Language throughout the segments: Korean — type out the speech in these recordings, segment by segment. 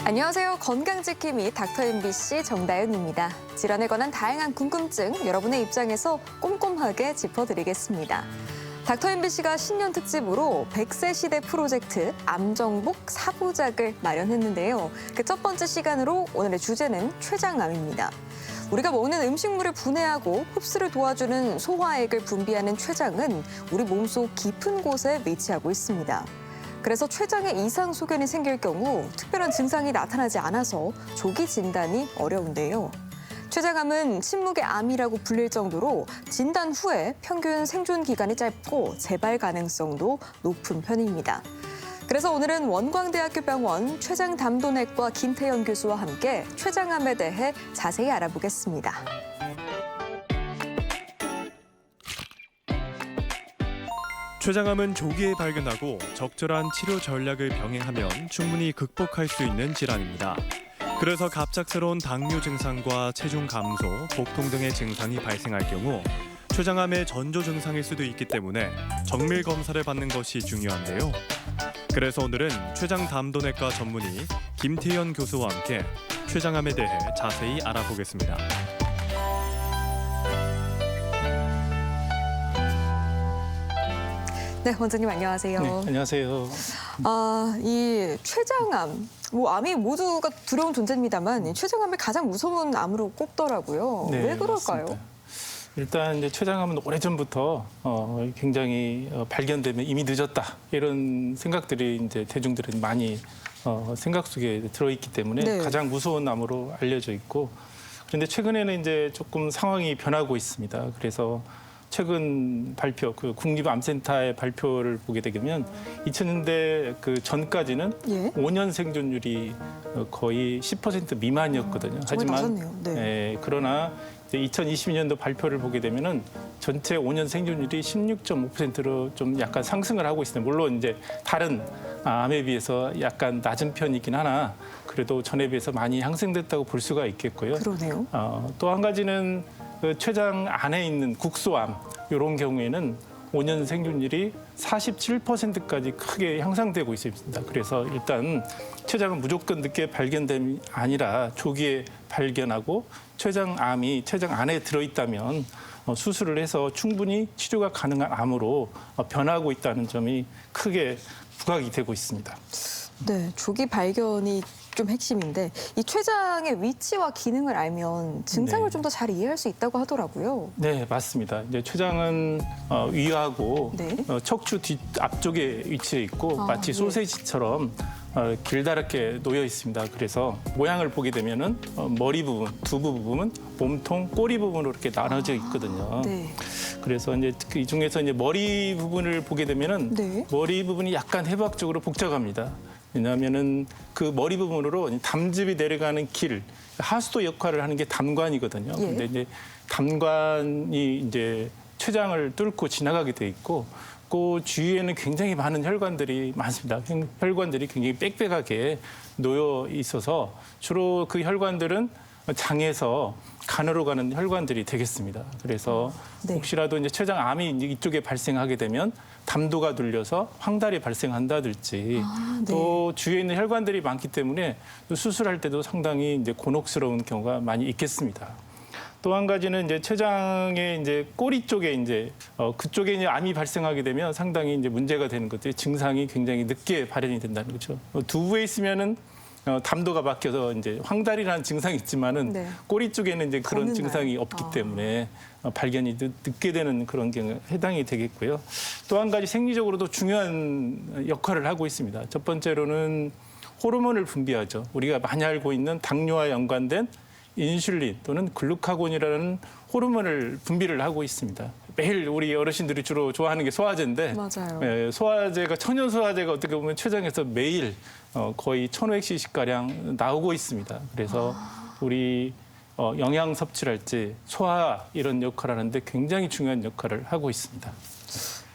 안녕하세요. 건강지킴이 닥터 MBC 정다윤입니다. 질환에 관한 다양한 궁금증 여러분의 입장에서 꼼꼼하게 짚어드리겠습니다. 닥터 MBC가 신년 특집으로 100세 시대 프로젝트 암정복 4부작을 마련했는데요. 그 첫 번째 시간으로 오늘의 주제는 췌장암입니다. 우리가 먹는 음식물을 분해하고 흡수를 도와주는 소화액을 분비하는 췌장은 우리 몸속 깊은 곳에 위치하고 있습니다. 그래서 췌장에 이상 소견이 생길 경우 특별한 증상이 나타나지 않아서 조기 진단이 어려운데요. 췌장암은 침묵의 암이라고 불릴 정도로 진단 후에 평균 생존 기간이 짧고 재발 가능성도 높은 편입니다. 그래서 오늘은 원광대학교 병원 췌장담도내과 김태현 교수와 함께 췌장암에 대해 자세히 알아보겠습니다. 췌장암은 조기에 발견하고 적절한 치료 전략을 병행하면 충분히 극복할 수 있는 질환입니다. 그래서 갑작스러운 당뇨 증상과 체중 감소, 복통 등의 증상이 발생할 경우 췌장암의 전조 증상일 수도 있기 때문에 정밀 검사를 받는 것이 중요한데요. 그래서 오늘은 췌장담도내과 전문의 김태현 교수와 함께 췌장암에 대해 자세히 알아보겠습니다. 네, 원장님 안녕하세요. 네, 안녕하세요. 이 췌장암, 암이 모두가 두려운 존재입니다만 이 췌장암을 가장 무서운 암으로 꼽더라고요. 네, 왜 그럴까요? 맞습니다. 일단 이제 췌장암은 오래전부터 굉장히 발견되면 이미 늦었다 이런 생각들이 이제 대중들은 많이 생각 속에 들어있기 때문에 네. 가장 무서운 암으로 알려져 있고, 그런데 최근에는 이제 조금 상황이 변하고 있습니다. 그래서 최근 발표, 그 국립암센터의 발표를 보게 되면 2000년대 그 전까지는 예. 5년 생존율이 거의 10% 미만이었거든요. 정말 낮았네요. 네. 그러나 이제 2022년도 발표를 보게 되면은 전체 5년 생존율이 16.5%로 좀 약간 상승을 하고 있습니다. 물론 이제 다른 암에 비해서 약간 낮은 편이긴 하나 그래도 전에 비해서 많이 향상됐다고 볼 수가 있겠고요. 그러네요. 또 한 가지는 그 췌장 안에 있는 국소암 이런 경우에는 5년 생존율이 47%까지 크게 향상되고 있습니다. 그래서 일단 췌장은 무조건 늦게 발견됨이 아니라 조기에 발견하고 췌장암이 췌장 안에 들어있다면 수술을 해서 충분히 치료가 가능한 암으로 변하고 있다는 점이 크게 부각이 되고 있습니다. 네, 조기 발견이 좀 핵심인데 이 췌장의 위치와 기능을 알면 증상을 네. 좀 더 잘 이해할 수 있다고 하더라고요. 네, 맞습니다. 이제 췌장은 위하고 네. 척추 뒤 앞쪽에 위치해 있고 마치 예. 소세지처럼 길다랗게 놓여 있습니다. 그래서 모양을 보게 되면은 머리 부분, 두부 부분은 몸통, 꼬리 부분으로 이렇게 나눠져 있거든요. 네. 그래서 이제 이 중에서 이제 머리 부분을 보게 되면은 네. 머리 부분이 약간 해부학적으로 복잡합니다. 왜냐하면은 그 머리 부분으로 담즙이 내려가는 길, 하수도 역할을 하는 게 담관이거든요. 예. 근데 이제 담관이 이제 췌장을 뚫고 지나가게 돼 있고, 그 주위에는 굉장히 많은 혈관들이 많습니다. 혈관들이 굉장히 빽빽하게 놓여 있어서 주로 그 혈관들은 장에서 간으로 가는 혈관들이 되겠습니다. 그래서 네. 혹시라도 이제 췌장암이 이제 이쪽에 발생하게 되면 담도가 눌려서 황달이 발생한다든지 네. 또 주위에 있는 혈관들이 많기 때문에 수술할 때도 상당히 이제 곤혹스러운 경우가 많이 있겠습니다. 또 한 가지는 이제 췌장의 이제 꼬리 쪽에 이제 그쪽에 이제 암이 발생하게 되면 상당히 이제 문제가 되는 것들이 증상이 굉장히 늦게 발현이 된다는 거죠. 두부에 있으면은 담도가 바뀌어서 이제 황달이라는 증상이 있지만은 네. 꼬리 쪽에는 이제 그런 더는 증상이 나요. 없기 때문에 발견이 늦게 되는 그런 경우에 해당이 되겠고요. 또 한 가지 생리적으로도 중요한 역할을 하고 있습니다. 첫 번째로는 호르몬을 분비하죠. 우리가 많이 알고 있는 당뇨와 연관된 인슐린 또는 글루카곤이라는 호르몬을 분비를 하고 있습니다. 매일 우리 어르신들이 주로 좋아하는 게 소화제인데 맞아요. 소화제가 천연 소화제가 어떻게 보면 췌장에서 매일 거의 1,500cc가량 나오고 있습니다. 그래서 우리 영양 섭취를 할 때 소화 이런 역할을 하는데 굉장히 중요한 역할을 하고 있습니다.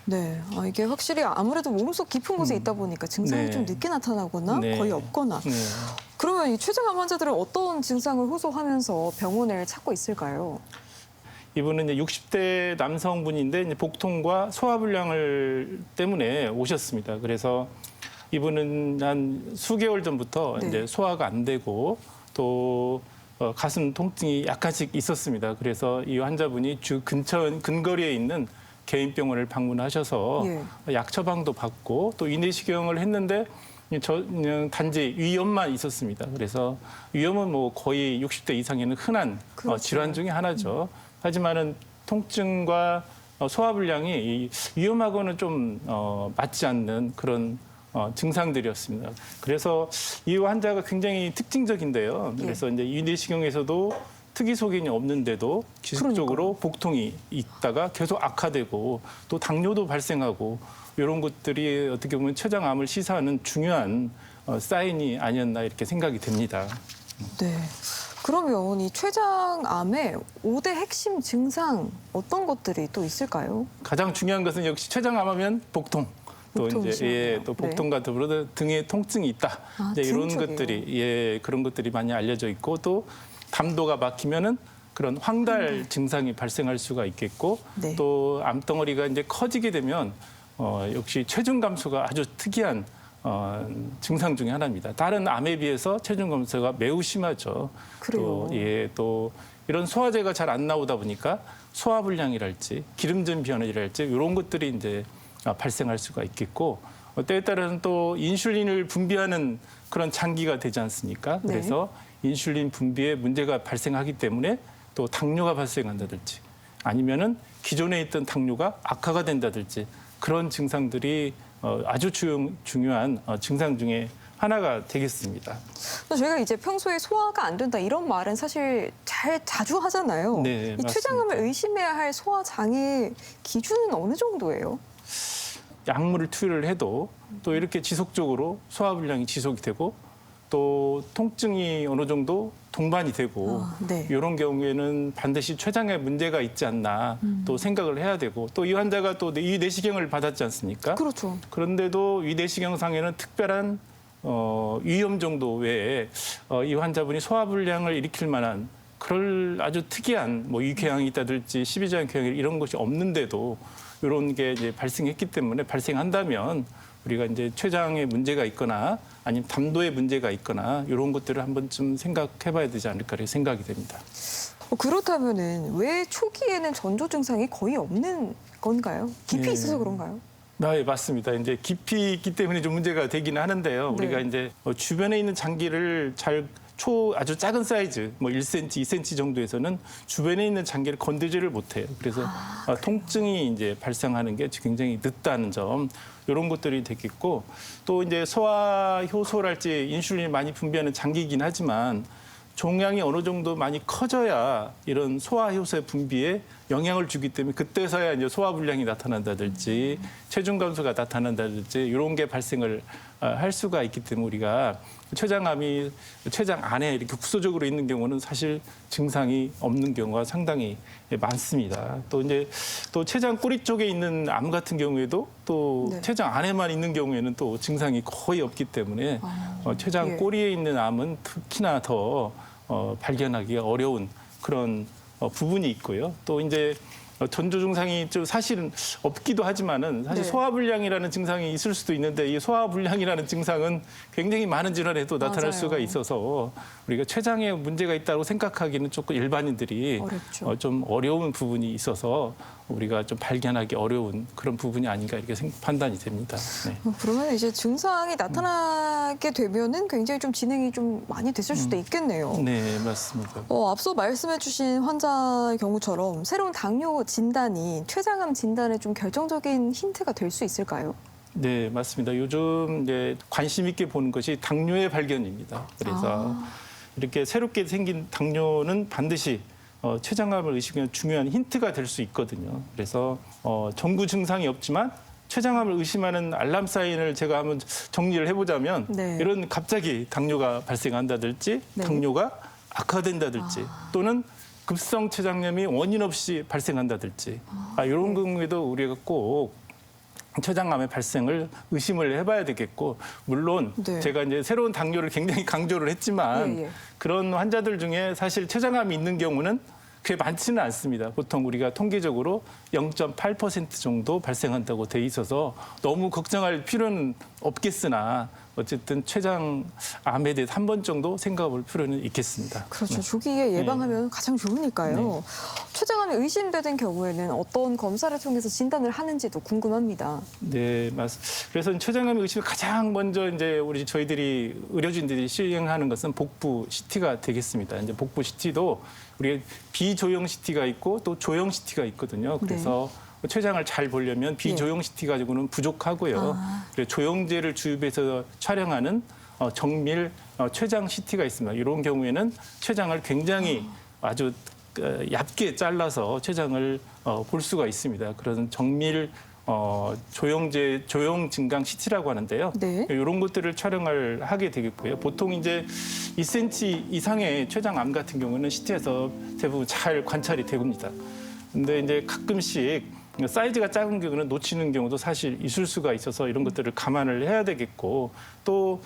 네, 이게 확실히 아무래도 몸속 깊은 곳에 있다 보니까 증상이 네. 좀 늦게 나타나거나 네. 거의 없거나. 네. 그러면 이 췌장암 환자들은 어떤 증상을 호소하면서 병원을 찾고 있을까요? 이분은 이제 60대 남성분인데 이제 복통과 소화불량을 때문에 오셨습니다. 그래서 이분은 한 수개월 전부터 네. 이제 소화가 안 되고 또 가슴 통증이 약간씩 있었습니다. 그래서 이 환자분이 주 근거리에 있는 개인병원을 방문하셔서 약 처방도 받고 또 위내시경을 했는데 단지 위염만 있었습니다. 그래서 위염은 뭐 거의 60대 이상에는 흔한 그렇죠. 질환 중에 하나죠. 하지만은 통증과 소화불량이 이 위험하고는 좀 맞지 않는 그런 증상들이었습니다. 그래서 이 환자가 굉장히 특징적인데요. 그래서 이제 위내시경에서도 특이 소견이 없는데도 지속적으로 복통이 있다가 계속 악화되고 또 당뇨도 발생하고 이런 것들이 어떻게 보면 췌장암을 시사하는 중요한 사인이 아니었나 이렇게 생각이 됩니다. 네. 그러면 이 췌장암의 5대 핵심 증상 어떤 것들이 또 있을까요? 가장 중요한 것은 역시 췌장암하면 복통. 또 복통이 이제 심하네요. 또 복통과 더불어 등에 통증이 있다. 이제 이런 등 쪽이요. 것들이 그런 것들이 많이 알려져 있고 또 담도가 막히면은 그런 황달 증상이 발생할 수가 있겠고 네. 또 암덩어리가 이제 커지게 되면 역시 체중 감소가 아주 특이한 증상 중에 하나입니다. 다른 암에 비해서 체중 감소가 매우 심하죠. 그래요. 또 이런 소화제가 잘 안 나오다 보니까 소화불량이랄지 기름진 변이랄지 이런 것들이 이제 발생할 수가 있겠고 때에 따라서는 또 인슐린을 분비하는 그런 장기가 되지 않습니까? 네. 그래서 인슐린 분비에 문제가 발생하기 때문에 또 당뇨가 발생한다든지 아니면은 기존에 있던 당뇨가 악화가 된다든지 그런 증상들이 아주 중요한 증상 중에 하나가 되겠습니다. 저희가 이제 평소에 소화가 안 된다 이런 말은 사실 자주 하잖아요. 네, 이 맞습니다. 췌장암을 의심해야 할 소화 장애 기준은 어느 정도예요? 약물을 투여를 해도 또 이렇게 지속적으로 소화불량이 지속이 되고 또 통증이 어느 정도 동반이 되고 네. 이런 경우에는 반드시 췌장에 문제가 있지 않나 또 생각을 해야 되고 또 이 환자가 또 위내시경을 받았지 않습니까? 그렇죠. 그런데도 위내시경상에는 특별한 위험 정도 외에 이 환자분이 소화불량을 일으킬 만한 그럴 아주 특이한 뭐 위궤양이 있다든지 십이지장 궤양 이런 것이 없는데도 이런 게 이제 발생했기 때문에 발생한다면 우리가 이제 췌장에 문제가 있거나 아니면 담도에 문제가 있거나 이런 것들을 한번 좀 생각해봐야 되지 않을까 이렇게 생각이 됩니다. 그렇다면은 왜 초기에는 전조 증상이 거의 없는 건가요? 깊이 네. 있어서 그런가요? 네, 맞습니다. 이제 깊이 있기 때문에 좀 문제가 되기는 하는데요. 네. 우리가 이제 주변에 있는 장기를 아주 작은 사이즈, 뭐 1cm, 2cm 정도에서는 주변에 있는 장기를 건드지를 못해요. 그래서 통증이 이제 발생하는 게 굉장히 늦다는 점, 이런 것들이 되겠고, 또 이제 소화 효소랄지 인슐린이 많이 분비하는 장기이긴 하지만 종양이 어느 정도 많이 커져야 이런 소화 효소의 분비에 영향을 주기 때문에 그때서야 이제 소화불량이 나타난다든지 체중 감소가 나타난다든지 이런 게 발생을 할 수가 있기 때문에 우리가 췌장암이 췌장 안에 이렇게 국소적으로 있는 경우는 사실 증상이 없는 경우가 상당히 많습니다. 또 이제 또 췌장 꼬리 쪽에 있는 암 같은 경우에도 또 네. 췌장 안에만 있는 경우에는 또 증상이 거의 없기 때문에 췌장 예. 꼬리에 있는 암은 특히나 더 발견하기가 어려운 그런 부분이 있고요. 또 이제 전조 증상이 좀 사실은 없기도 하지만은 사실 네. 소화불량이라는 증상이 있을 수도 있는데 이 소화불량이라는 증상은 굉장히 많은 질환에도 나타날 맞아요. 수가 있어서 우리가 췌장에 문제가 있다고 생각하기는 조금 일반인들이 어렵죠. 좀 어려운 부분이 있어서 우리가 좀 발견하기 어려운 그런 부분이 아닌가 이렇게 판단이 됩니다. 네. 그러면 이제 증상이 나타나게 되면은 굉장히 좀 진행이 좀 많이 됐을 수도 있겠네요. 네, 맞습니다. 앞서 말씀해주신 환자의 경우처럼 새로운 당뇨 진단이 췌장암 진단에 좀 결정적인 힌트가 될 수 있을까요? 네, 맞습니다. 요즘 이제 관심 있게 보는 것이 당뇨의 발견입니다. 그래서 이렇게 새롭게 생긴 당뇨는 반드시 췌장암을 의심하는 중요한 힌트가 될 수 있거든요. 그래서 전구 증상이 없지만 췌장암을 의심하는 알람 사인을 제가 한번 정리를 해보자면 네. 이런 갑자기 당뇨가 발생한다든지 네. 당뇨가 악화된다든지 또는 급성 췌장염이 원인 없이 발생한다든지 이런 경우에도 우리가 꼭 췌장암의 발생을 의심을 해봐야 되겠고 물론 네. 제가 이제 새로운 당뇨를 굉장히 강조를 했지만 예. 그런 환자들 중에 사실 췌장암이 있는 경우는 그게 많지는 않습니다. 보통 우리가 통계적으로 0.8% 정도 발생한다고 돼 있어서 너무 걱정할 필요는 없겠으나 어쨌든 췌장암에 대해서 한 번 정도 생각해 볼 필요는 있겠습니다. 그렇죠. 조기에 예방하면 가장 좋으니까요. 췌장암이 의심되는 경우에는 어떤 검사를 통해서 진단을 하는지도 궁금합니다. 네, 맞습니다. 그래서 췌장암 의심을 가장 먼저 이제 저희들이 의료진들이 시행하는 것은 복부 CT가 되겠습니다. 이제 복부 CT도 우리 비조형 CT가 있고 또 조형 CT가 있거든요. 그래서 췌장을 잘 보려면 비조형 CT 가지고는 부족하고요. 그래서 조형제를 주입해서 촬영하는 정밀 췌장 CT가 있습니다. 이런 경우에는 췌장을 굉장히 아주 얇게 잘라서 췌장을 볼 수가 있습니다. 그런 정밀 조형 증강 CT라고 하는데요. 네. 이런 것들을 촬영을 하게 되겠고요. 보통 이제 2cm 이상의 췌장암 같은 경우는 CT에서 대부분 잘 관찰이 됩니다. 근데 이제 가끔씩 사이즈가 작은 경우는 놓치는 경우도 사실 있을 수가 있어서 이런 것들을 감안을 해야 되겠고 또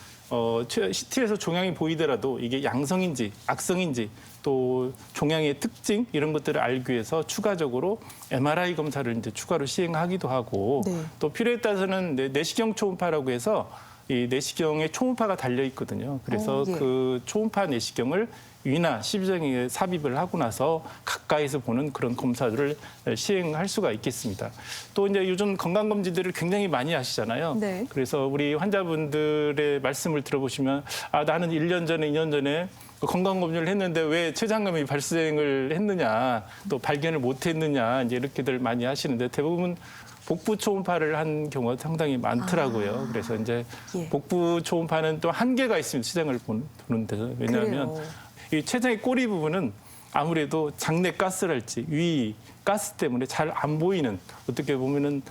CT에서 종양이 보이더라도 이게 양성인지 악성인지 또 종양의 특징 이런 것들을 알기 위해서 추가적으로 MRI 검사를 이제 추가로 시행하기도 하고 또 필요에 따라서는 내시경 초음파라고 해서 이 내시경에 초음파가 달려 있거든요. 그래서 그 초음파 내시경을 위나 심장에 삽입을 하고 나서 가까이서 보는 그런 검사들을 시행할 수가 있겠습니다. 또 이제 요즘 건강검진들을 굉장히 많이 하시잖아요. 네. 그래서 우리 환자분들의 말씀을 들어보시면 나는 1년 전에 2년 전에 건강검진을 했는데 왜 췌장암이 발생을 했느냐 또 발견을 못했느냐 이제 이렇게들 많이 하시는데 대부분 복부 초음파를 한 경우가 상당히 많더라고요. 그래서 이제 복부 초음파는 또 한계가 있습니다. 췌장을 보는 데서. 왜냐하면 이 췌장의 꼬리 부분은 아무래도 장내 가스랄지 위 가스 때문에 잘 안 보이는 어떻게 보면은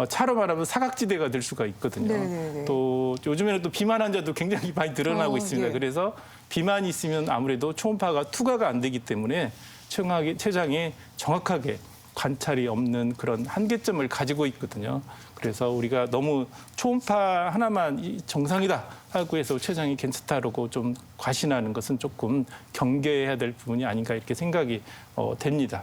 차로 말하면 사각지대가 될 수가 있거든요. 네네네. 또 요즘에는 또 비만 환자도 굉장히 많이 늘어나고 있습니다. 그래서 비만이 있으면 아무래도 초음파가 투과가 안 되기 때문에 췌장이 정확하게 관찰이 없는 그런 한계점을 가지고 있거든요. 그래서 우리가 너무 초음파 하나만 정상이다 하고 해서 췌장이 괜찮다라고 좀 과신하는 것은 조금 경계해야 될 부분이 아닌가 이렇게 생각이 됩니다.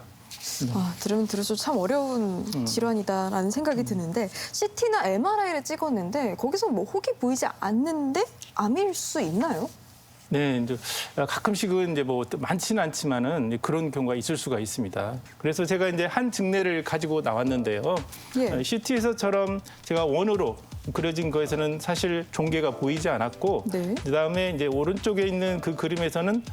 들으면 들을수록 참 어려운 질환이다라는 생각이 드는데 CT나 MRI를 찍었는데 거기서 뭐 혹이 보이지 않는데 암일 수 있나요? 네, 이제 가끔씩은 이제 뭐 많지는 않지만은 그런 경우가 있을 수가 있습니다. 그래서 제가 이제 한 증례를 가지고 나왔는데요. CT에서처럼 제가 원으로 그려진 거에서는 사실 종괴가 보이지 않았고, 그다음에 이제 오른쪽에 있는 그 그림에서는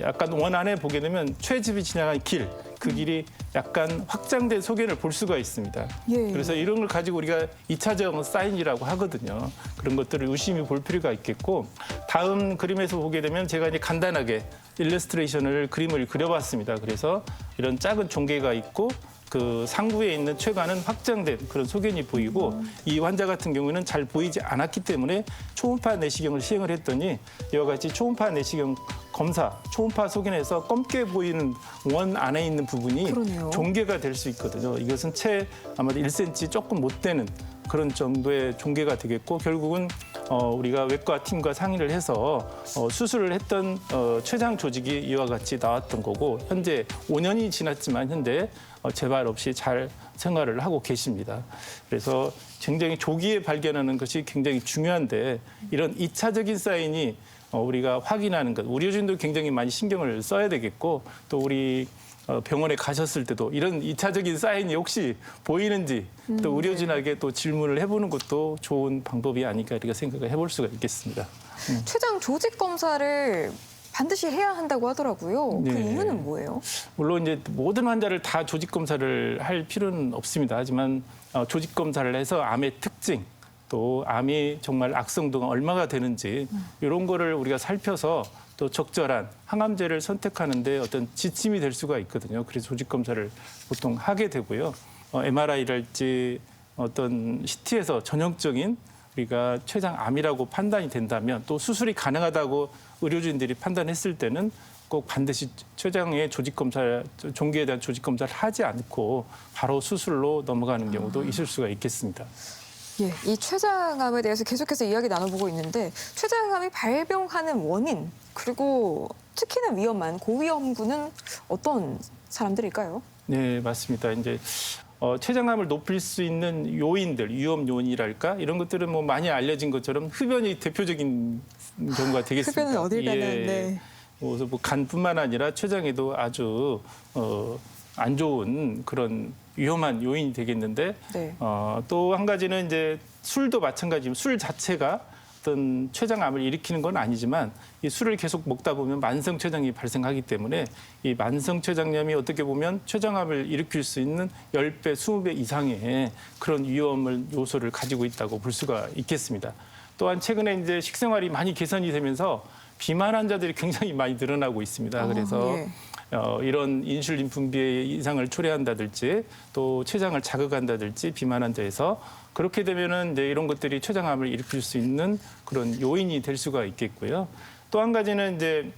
약간 원 안에 보게 되면 췌즙이 지나간 길, 그 길이 약간 확장된 소견을 볼 수가 있습니다. 그래서 이런 걸 가지고 우리가 2차적 사인이라고 하거든요. 그런 것들을 유심히 볼 필요가 있겠고 다음 그림에서 보게 되면 제가 이제 간단하게 일러스트레이션을 그림을 그려봤습니다. 그래서 이런 작은 종괴가 있고 그 상부에 있는 췌관은 확장된 그런 소견이 보이고 이 환자 같은 경우는 잘 보이지 않았기 때문에 초음파 내시경을 시행을 했더니 이와 같이 초음파 내시경 검사, 초음파 소견에서 검게 보이는 원 안에 있는 부분이 종괴가 될 수 있거든요. 이것은 아마도 1cm 조금 못 되는 그런 정도의 종괴가 되겠고 결국은 우리가 외과 팀과 상의를 해서 수술을 했던 췌장 조직이 이와 같이 나왔던 거고 현재 5년이 지났지만 현재 재발 없이 잘 생활을 하고 계십니다. 그래서 굉장히 조기에 발견하는 것이 굉장히 중요한데 이런 2차적인 사인이 우리가 확인하는 것, 의료진도 굉장히 많이 신경을 써야 되겠고 또 우리 병원에 가셨을 때도 이런 2차적인 사인이 혹시 보이는지 또 의료진에게 또 질문을 해보는 것도 좋은 방법이 아닐까 이렇게 생각을 해볼 수가 있겠습니다. 췌장 조직 검사를 반드시 해야 한다고 하더라고요. 그 이유는 뭐예요? 물론 이제 모든 환자를 다 조직 검사를 할 필요는 없습니다. 하지만 조직 검사를 해서 암의 특징 또 암이 정말 악성도가 얼마가 되는지 이런 거를 우리가 살펴서 또 적절한 항암제를 선택하는데 어떤 지침이 될 수가 있거든요. 그래서 조직 검사를 보통 하게 되고요. MRI랄지 어떤 CT에서 전형적인 우리가 췌장암이라고 판단이 된다면 또 수술이 가능하다고 의료진들이 판단했을 때는 꼭 반드시 췌장의 조직 검사, 종괴에 대한 조직 검사를 하지 않고 바로 수술로 넘어가는 경우도 있을 수가 있겠습니다. 이 췌장암에 대해서 계속해서 이야기 나눠보고 있는데 췌장암이 발병하는 원인 그리고 특히나 위험한 고위험군은 어떤 사람들일까요? 네, 맞습니다. 이제 췌장암을 높일 수 있는 요인들, 위험 요인이랄까 이런 것들은 뭐 많이 알려진 것처럼 흡연이 대표적인 경우가 되겠습니다. 흡연은 어딜 가나. 예. 네. 그래서 뭐 간뿐만 아니라 췌장에도 아주 안 좋은 그런 위험한 요인이 되겠는데 네. 또 한 가지는 이제 술도 마찬가지입니다. 술 자체가 어떤 췌장암을 일으키는 건 아니지만 이 술을 계속 먹다 보면 만성 췌장이 발생하기 때문에 이 만성 췌장염이 어떻게 보면 췌장암을 일으킬 수 있는 10배, 20배 이상의 그런 위험을 요소를 가지고 있다고 볼 수가 있겠습니다. 또한 최근에 이제 식생활이 많이 개선이 되면서 비만 환자들이 굉장히 많이 늘어나고 있습니다. 그래서 예. 이런 인슐린 분비에 이상을 초래한다든지 또 췌장을 자극한다든지 비만 환자에서 그렇게 되면은 이제 이런 것들이 췌장암을 일으킬 수 있는 그런 요인이 될 수가 있겠고요. 또 한 가지는 이제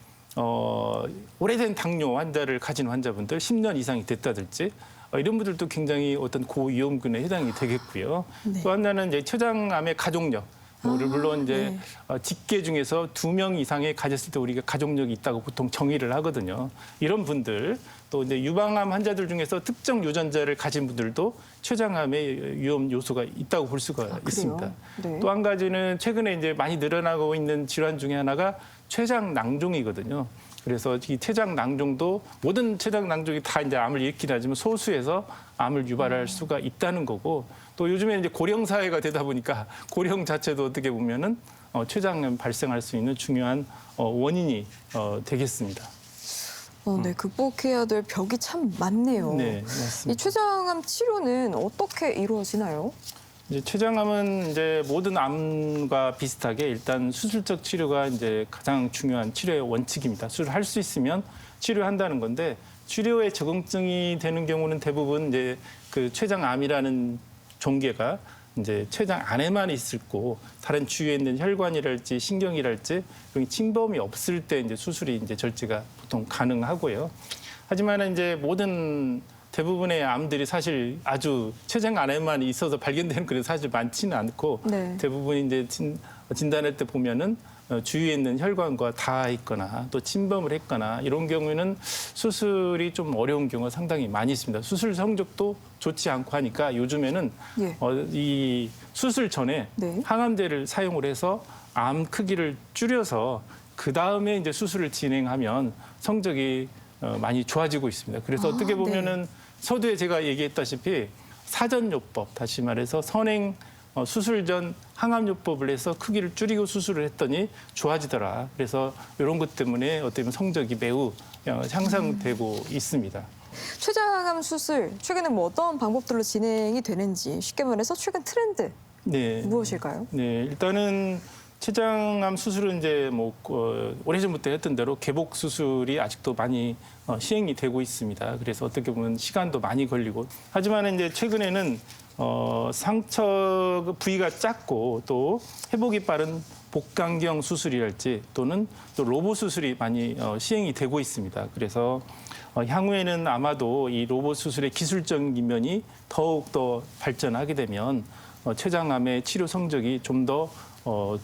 오래된 당뇨 환자를 가진 환자분들 10년 이상이 됐다든지 이런 분들도 굉장히 어떤 고위험군에 해당이 되겠고요. 네. 또 하나는 이제 췌장암의 가족력. 물론 이제 네. 직계 중에서 2명 이상의 가졌을 때 우리가 가족력이 있다고 보통 정의를 하거든요. 이런 분들 또 이제 유방암 환자들 중에서 특정 유전자를 가진 분들도 췌장암의 위험 요소가 있다고 볼 수가 있습니다. 네. 또 한 가지는 최근에 이제 많이 늘어나고 있는 질환 중에 하나가 췌장 낭종이거든요. 그래서 이 췌장 낭종도 모든 췌장 낭종이 다 이제 암을 일으키긴 하지만 소수에서 암을 유발할 수가 있다는 거고 또 요즘에 이제 고령 사회가 되다 보니까 고령 자체도 어떻게 보면은 췌장암 발생할 수 있는 중요한 원인이 되겠습니다. 네, 극복해야 될 벽이 참 많네요. 네, 맞습니다. 이 췌장암 치료는 어떻게 이루어지나요? 이제 췌장암은 이제 모든 암과 비슷하게 일단 수술적 치료가 이제 가장 중요한 치료의 원칙입니다. 수술할 수 있으면 치료한다는 건데 치료에 적응증이 되는 경우는 대부분 이제 그 췌장암이라는 종괴가 이제 췌장 안에만 있을 거 다른 주위에 있는 혈관이랄지 신경이랄지 그런 침범이 없을 때 이제 수술이 이제 절제가 보통 가능하고요. 하지만 이제 모든 대부분의 암들이 사실 아주 췌장 안에만 있어서 발견되는 그런 사실 많지는 않고 네. 대부분 이제 진단할 때 보면은 주위에 있는 혈관과 닿아 있거나 또 침범을 했거나 이런 경우에는 수술이 좀 어려운 경우가 상당히 많이 있습니다. 수술 성적도 좋지 않고 하니까 요즘에는 예. 이 수술 전에 네. 항암제를 사용을 해서 암 크기를 줄여서 그 다음에 이제 수술을 진행하면 성적이 많이 좋아지고 있습니다. 그래서 어떻게 네. 보면은 서두에 제가 얘기했다시피 사전요법, 다시 말해서 선행 수술 전 항암요법을 해서 크기를 줄이고 수술을 했더니 좋아지더라. 그래서 이런 것 때문에 어떻게 보면 성적이 매우 향상되고 있습니다. 췌장암 수술 최근에 뭐 어떤 방법들로 진행이 되는지 쉽게 말해서 최근 트렌드 네. 무엇일까요? 네, 일단은 췌장암 수술은 이제 뭐 오래전부터 했던 대로 개복 수술이 아직도 많이 시행이 되고 있습니다. 그래서 어떻게 보면 시간도 많이 걸리고 하지만 이제 최근에는 상처 부위가 작고 또 회복이 빠른 복강경 수술이랄지 또는 또 로봇 수술이 많이 시행이 되고 있습니다. 그래서 향후에는 아마도 이 로봇 수술의 기술적인 면이 더욱 더 발전하게 되면 췌장암의 치료 성적이 좀 더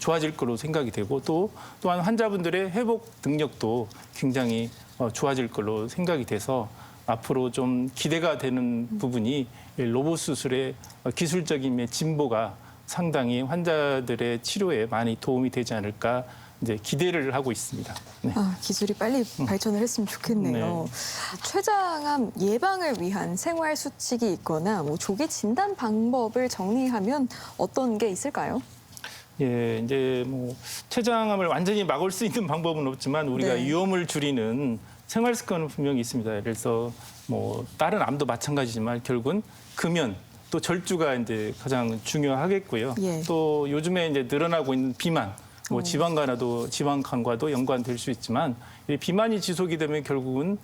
좋아질 거로 생각이 되고 또한 환자분들의 회복 능력도 굉장히 좋아질 걸로 생각이 돼서 앞으로 좀 기대가 되는 부분이 로봇 수술의 기술적인 진보가 상당히 환자들의 치료에 많이 도움이 되지 않을까 이제 기대를 하고 있습니다. 네. 기술이 빨리 발전을 했으면 좋겠네요. 췌장암 예방을 위한 생활 수칙이 있거나 뭐 조기 진단 방법을 정리하면 어떤 게 있을까요? 예, 이제 뭐 췌장암을 완전히 막을 수 있는 방법은 없지만 우리가 네. 위험을 줄이는 생활 습관은 분명히 있습니다. 그래서 뭐 다른 암도 마찬가지지만 결국은 금연 또 절주가 이제 가장 중요하겠고요. 예. 또 요즘에 이제 늘어나고 있는 비만, 뭐 지방간과도 연관될 수 있지만 이 비만이 지속이 되면 결국은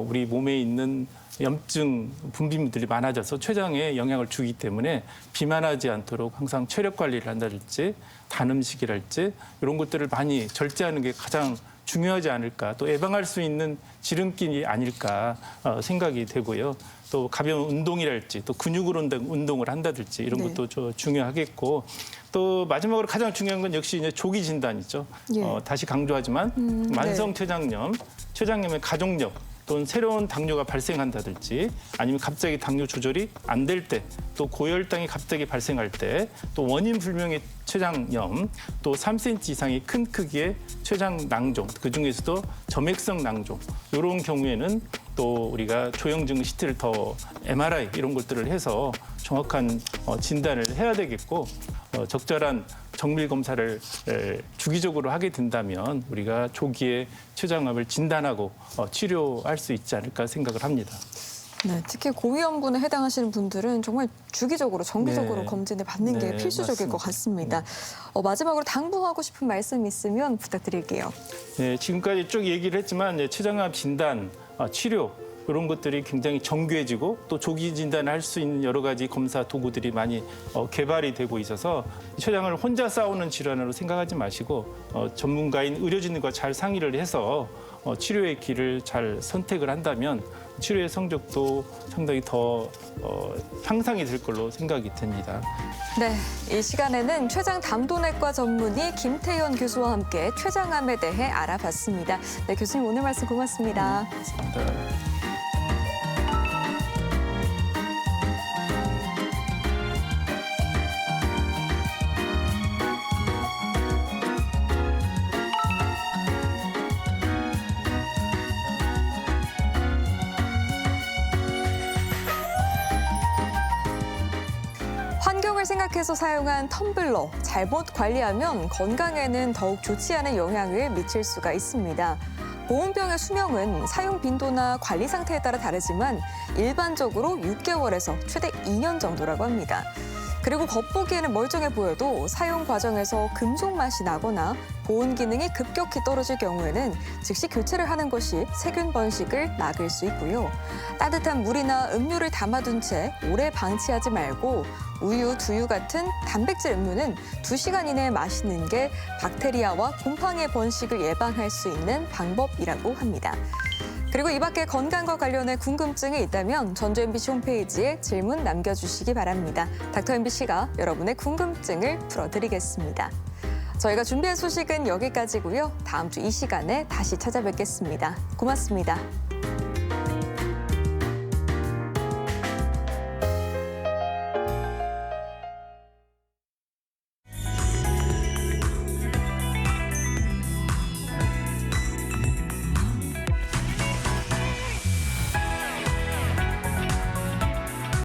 우리 몸에 있는 염증 분비물들이 많아져서 췌장에 영향을 주기 때문에 비만하지 않도록 항상 체력 관리를 한다든지 단 음식이랄지 이런 것들을 많이 절제하는 게 가장 중요하지 않을까 또 예방할 수 있는 지름길이 아닐까 생각이 되고요. 또 가벼운 운동이랄지 또 근육으로 운동을 한다든지 이런 네. 것도 중요하겠고 또 마지막으로 가장 중요한 건 역시 이제 조기 진단이죠. 예. 다시 강조하지만 만성 췌장염, 췌장염의 가족력 또는 새로운 당뇨가 발생한다든지 아니면 갑자기 당뇨 조절이 안 될 때, 또 고혈당이 갑자기 발생할 때, 또 원인 불명의 췌장염, 또 3cm 이상의 큰 크기의 췌장 낭종, 그중에서도 점액성 낭종, 이런 경우에는 또 우리가 조영증 CT를 더 MRI 이런 것들을 해서 정확한 진단을 해야 되겠고, 적절한 정밀 검사를 주기적으로 하게 된다면 우리가 조기에 췌장암을 진단하고 치료할 수 있지 않을까 생각을 합니다. 네, 특히 고위험군에 해당하시는 분들은 정말 주기적으로, 정기적으로 네. 검진을 받는 게 네, 필수적일 것 같습니다. 마지막으로 당부하고 싶은 말씀 있으면 부탁드릴게요. 네, 지금까지 쭉 얘기를 했지만 췌장암 진단, 치료 이런 것들이 굉장히 정교해지고 또 조기 진단을 할 수 있는 여러 가지 검사 도구들이 많이 개발이 되고 있어서 췌장을 혼자 싸우는 질환으로 생각하지 마시고 전문가인 의료진과 잘 상의를 해서 치료의 길을 잘 선택을 한다면 치료의 성적도 상당히 더 향상이 될 걸로 생각이 됩니다. 네, 이 시간에는 췌장 담도내과 전문의 김태현 교수와 함께 췌장암에 대해 알아봤습니다. 네, 교수님 오늘 말씀 고맙습니다. 감사합니다. 환경을 생각해서 사용한 텀블러, 잘못 관리하면 건강에는 더욱 좋지 않은 영향을 미칠 수가 있습니다. 보온병의 수명은 사용 빈도나 관리 상태에 따라 다르지만 일반적으로 6개월에서 최대 2년 정도라고 합니다. 그리고 겉보기에는 멀쩡해 보여도 사용 과정에서 금속 맛이 나거나 보온 기능이 급격히 떨어질 경우에는 즉시 교체를 하는 것이 세균 번식을 막을 수 있고요. 따뜻한 물이나 음료를 담아둔 채 오래 방치하지 말고 우유, 두유 같은 단백질 음료는 2시간 이내에 마시는 게 박테리아와 곰팡이의 번식을 예방할 수 있는 방법이라고 합니다. 그리고 이 밖에 건강과 관련해 궁금증이 있다면 전주 MBC 홈페이지에 질문 남겨주시기 바랍니다. 닥터 MBC가 여러분의 궁금증을 풀어드리겠습니다. 저희가 준비한 소식은 여기까지고요. 다음 주 이 시간에 다시 찾아뵙겠습니다. 고맙습니다.